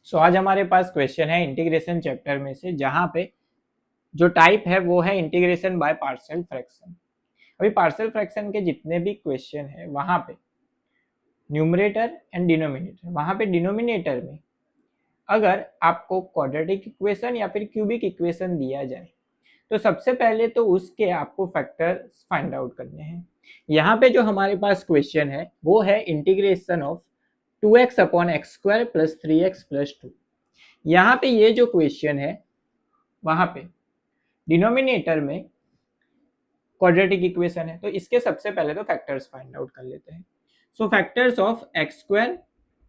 सो आज हमारे पास क्वेश्चन है इंटीग्रेशन चैप्टर में से, जहां पे जो टाइप है वो है इंटीग्रेशन बाय पार्शियल फ्रैक्शन। अभी पार्शियल फ्रैक्शन के जितने भी क्वेश्चन है वहां पे न्यूमरेटर एंड डिनोमिनेटर, वहां पे डिनोमिनेटर में अगर आपको क्वाड्रेटिक इक्वेशन या फिर क्यूबिक इक्वेशन दिया जाए तो सबसे पहले तो उसके आपको फैक्टर्स फाइंड आउट करने हैं। यहाँ पे जो हमारे पास क्वेश्चन है वो है integration of 2x upon x square plus 3x plus 2। यहाँ पे ये जो क्वेश्चन है वहां पे डिनोमिनेटर में क्वाड्रेटिक इक्वेशन है, तो इसके सबसे पहले तो फैक्टर्स फाइंड आउट कर लेते हैं। सो factors of x square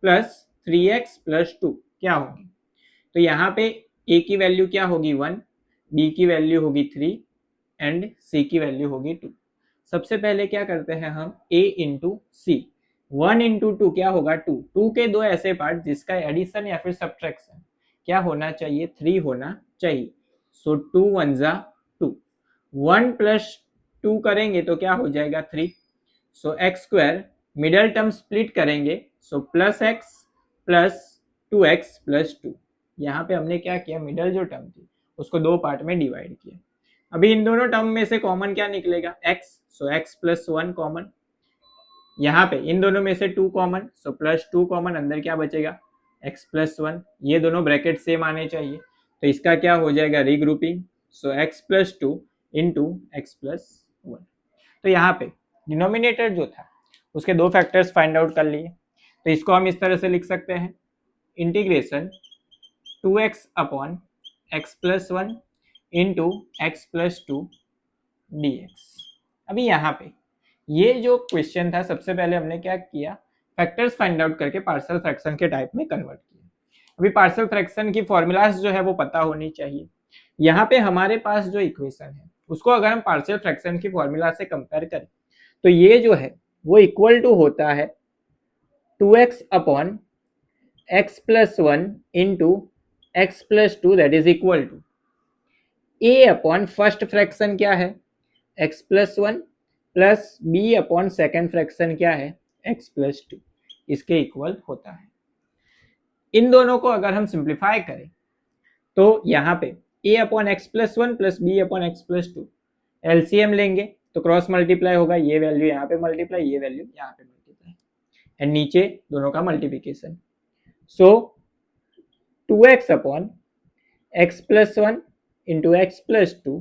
plus 3x plus 2 क्या होगी? तो यहाँ पे a की वैल्यू क्या होगी 1, b की वैल्यू होगी 3 एंड c की वैल्यू होगी 2। सबसे पहले क्या करते हैं हम a इंटू सी। 1 इंटू 2 क्या होगा 2। 2 के दो ऐसे पार्ट जिसका एडिशन या फिर सब्ट्रैक्शन क्या होना चाहिए 3 होना चाहिए। सो 2 1 जा 2, 1 प्लस 2 करेंगे तो क्या हो जाएगा 3। So X square middle term split करेंगे, so plus X plus 2x plus 2। यहाँ पे हमने क्या किया, मिडल जो टर्म थी उसको दो पार्ट में डिवाइड किया। अभी इन दोनों टर्म में से कॉमन क्या निकलेगा x, सो x प्लस 1 कॉमन। यहाँ पे इन दोनों में से 2 कॉमन, सो प्लस 2 कॉमन, अंदर क्या बचेगा x प्लस 1। ये दोनों ब्रैकेट सेम आने चाहिए, तो इसका क्या हो जाएगा रीग्रुपिंग। सो x plus 2 into x plus 1। तो यहाँ पे डिनोमिनेटर जो था उसके दो फैक्टर्स फाइंड आउट कर लिए, तो इसको हम इस तरह से लिख सकते हैं integration 2x upon x plus 1 into x plus 2 dx। अभी यहाँ पे ये जो क्वेश्चन था सबसे पहले हमने क्या किया, फैक्टर्स फाइंड आउट करके पार्शियल फ्रैक्शन के टाइप में कन्वर्ट किया। अभी पार्शियल फ्रैक्शन की फॉर्मूलाज जो है वो पता होनी चाहिए। यहाँ पे हमारे पास जो इक्वेशन है उसको अगर हम पार्शियल फ्रैक्शन की फॉर्मूला से कंपेयर करें तो ये जो है वो इक्वल टू होता है 2x upon x plus 1 into x plus 2 that is equal to a upon first fraction क्या है x plus 1 plus b upon second fraction क्या है x प्लस 2, इसके इक्वल होता है। इन दोनों को अगर हम सिंप्लीफाई करें तो यहाँ पे a upon x plus 1 plus B upon x plus 2 LCM लेंगे तो क्रॉस मल्टीप्लाई होगा, ये वैल्यू यहाँ पे मल्टीप्लाई, ये वैल्यू यहाँ पे मल्टीप्लाई, एंड नीचे दोनों का multiplication. So 2x upon x plus 1 into x plus 2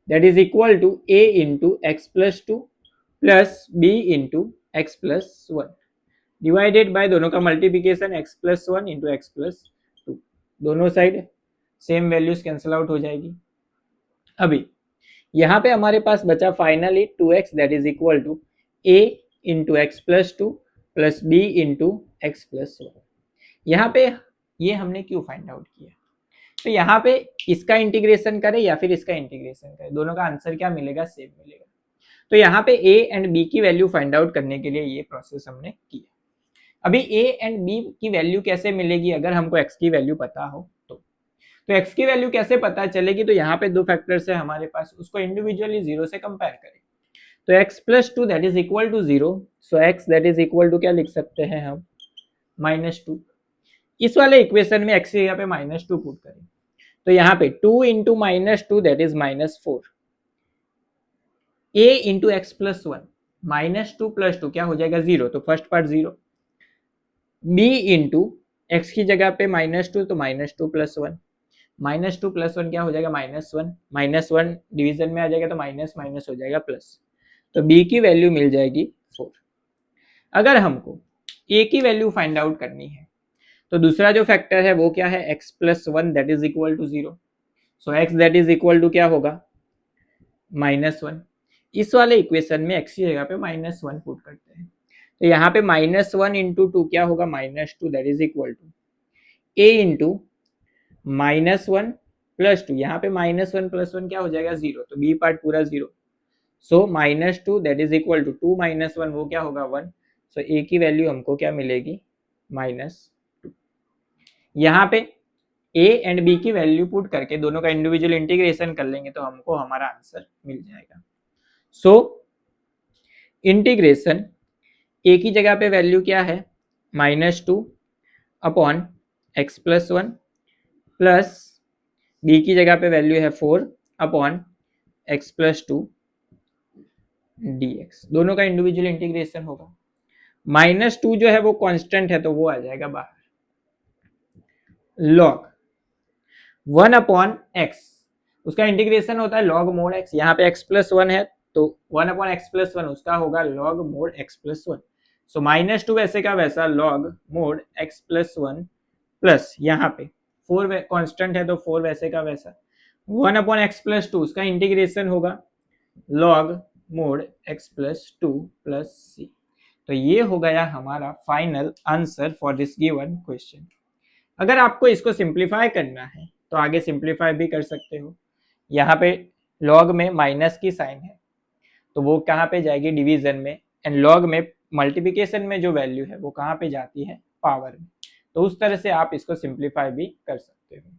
that is equal to a into x plus 2 plus b into x plus 1 divided by दोनों का multiplication x plus 1 into x plus 2। दोनों side same values cancel out हो जाएगी। अभी यहाँ पे हमारे पास बचा finally 2x that is equal to a into x plus 2 plus b into x plus 1। यहाँ पे ये हमने क्यों फाइंड आउट किया, तो यहाँ पे इसका इंटीग्रेशन करें या फिर इसका इंटीग्रेशन करें, दोनों का आंसर क्या मिलेगा, सेम मिलेगा। तो यहाँ पे a एंड b की वैल्यू फाइंड आउट करने के लिए ये प्रोसेस हमने किया। अभी a एंड b की वैल्यू कैसे मिलेगी अगर हमको x की वैल्यू पता हो तो x की वैल्यू कैसे पता चलेगी, तो यहाँ पे दो फैक्टर्स है हमारे पास, उसको इंडिविजुअली जीरो से कंपेयर करें। तो x plus 2 that is equal to 0, so x that is equal to क्या लिख सकते हैं हम -2। इस वाले इक्वेशन में x की जगह पे -2 पुट करें तो यहाँ पे 2 into -2 that is -4, a into x plus 1 -2 plus 2 क्या हो जाएगा 0, तो first part 0, b into x की जगह पे -2 तो -2 प्लस 1, -2 प्लस 1 क्या हो जाएगा -1 डिवीजन में आ जाएगा तो माइनस माइनस हो जाएगा प्लस, तो b की वैल्यू मिल जाएगी 4। अगर हमको a की वैल्यू फाइंड आउट करनी है तो दूसरा जो फैक्टर है वो क्या है x plus 1 that is equal to 0, so x that is equal to क्या होगा -1। इस वाले इक्वेशन में x की जगह पे -1 पुट करते हैं तो यहाँ पे -1 इंटू 2 क्या होगा -2 that is equal to a into -1 plus 2, यहाँ पे -1 प्लस 1 क्या हो जाएगा 0, तो b पार्ट पूरा 0, सो -2 दैट इज इक्वल टू 2 -1 वो क्या होगा 1, सो a की वैल्यू हमको क्या मिलेगी -2। यहाँ पे a एंड b की वैल्यू पुट करके दोनों का इंडिविजुअल इंटीग्रेशन कर लेंगे तो हमको हमारा आंसर मिल जाएगा। सो इंटीग्रेशन a की जगह पे वैल्यू क्या है -2 upon x plus one plus B की जगह पे वैल्यू है 4 upon x plus two dx। दोनों का इंडिविजुअल इंटीग्रेशन होगा। -2 जो है वो कांस्टेंट है तो वो आ जाएगा बाहर। लॉग 1 अपॉन एक्स, उसका इंटीग्रेशन होता है लॉग मोड एक्स। यहाँ पे x प्लस वन है तो 1 अपॉन एक्स प्लस वन उसका होगा log mod X plus one. So -2 वैसे का वैसा log mod X plus one plus यहाँ पे 4 कांस्टेंट है तो 4 वैसे का वैसा 1 अपॉन एक्स प्लस टू, उसका इंटीग्रेशन होगा log mod X plus two plus C. तो ये हो गया हमारा final answer for this given question. अगर आपको इसको सिंप्लीफाई करना है तो आगे सिंप्लीफाई भी कर सकते हो। यहाँ पे लॉग में माइनस की साइन है तो वो कहाँ पे जाएगी, डिवीजन में, एंड लॉग में मल्टीप्लिकेशन में जो वैल्यू है वो कहाँ पे जाती है, पावर में। तो उस तरह से आप इसको सिंप्लीफाई भी कर सकते हो।